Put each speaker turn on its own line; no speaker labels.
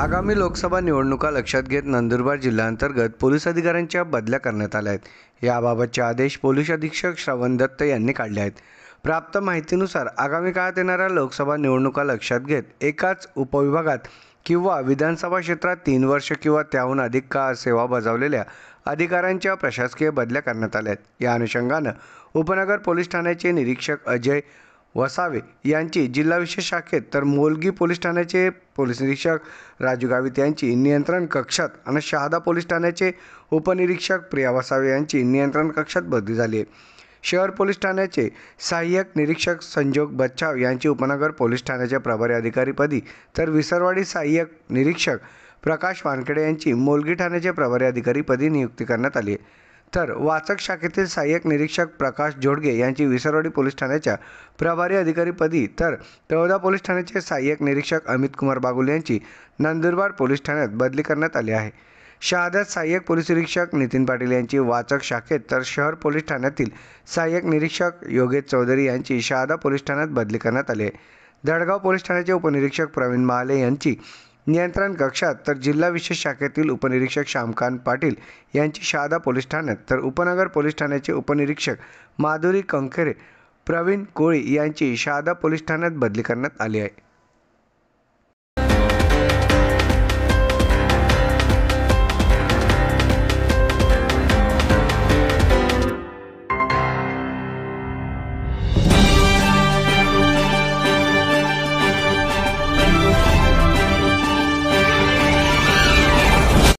आगामी लोकसभा निवडणुका लक्षात घेत नंदुरबार जिल्ह्याअंतर्गत पोलीस अधिकाऱ्यांच्या बदल्या करण्यात आल्या आहेत। याबाबतचे आदेश पोलीस अधीक्षक श्रवण दत्त यांनी काढले आहेत। प्राप्त माहितीनुसार आगामी काळात येणाऱ्या लोकसभा निवडणुका लक्षात घेत एकाच उपविभागात किंवा विधानसभा क्षेत्रात 3 वर्ष किंवा त्याहून अधिक काळ सेवा बजावलेल्या अधिकाऱ्यांच्या प्रशासकीय बदल्या करण्यात आल्या आहेत। या अनुषंगानं उपनगर पोलीस ठाण्याचे निरीक्षक अजय वसावे यांची जिल्हा विशेष शाखेत तर मोलगी पोलीस ठाण्याचे पोलीस निरीक्षक राजू गावित यांची नियंत्रण कक्षात आणि शहादा पोलीस ठाण्याचे उपनिरीक्षक प्रिया वसावे यांची नियंत्रण कक्षात बदली झाली आहे। शहर पोलीस ठाण्याचे सहाय्यक निरीक्षक संजोग बच्छाव यांची उपनगर पोलीस ठाण्याच्या प्रभारी अधिकारीपदी तर विसरवाडी सहाय्यक निरीक्षक प्रकाश वानखेडे यांची मोलगी ठाण्याचे प्रभारी अधिकारीपदी नियुक्ती करण्यात आली आहे। तर वाचक शाखेतील सहाय्यक निरीक्षक प्रकाश जोडगे यांची विसरवाडी पोलीस ठाण्याच्या प्रभारी अधिकारीपदी तर तळोदा पोलीस ठाण्याचे सहाय्यक निरीक्षक अमित कुमार बागुल यांची नंदुरबार पोलीस ठाण्यात बदली करण्यात आली आहे। शहाद्यात सहाय्यक पोलीस निरीक्षक नितीन पाटील यांची वाचक शाखेत तर शहर पोलीस ठाण्यातील सहाय्यक निरीक्षक योगेश चौधरी यांची शहादा पोलीस ठाण्यात बदली करण्यात आली आहे। धडगाव पोलीस ठाण्याचे उपनिरीक्षक प्रवीण महाले यांची नियंत्रण कक्षात तर जिल्हा विशेष शाखेतील उपनिरीक्षक श्यामकांत पाटील यांची शहादा पोलीस ठाण्यात तर उपनगर पोलीस ठाण्याचे उपनिरीक्षक माधुरी कंखेरे प्रवीण कोळी यांची शहादा पोलीस ठाण्यात बदली करण्यात आली आहे।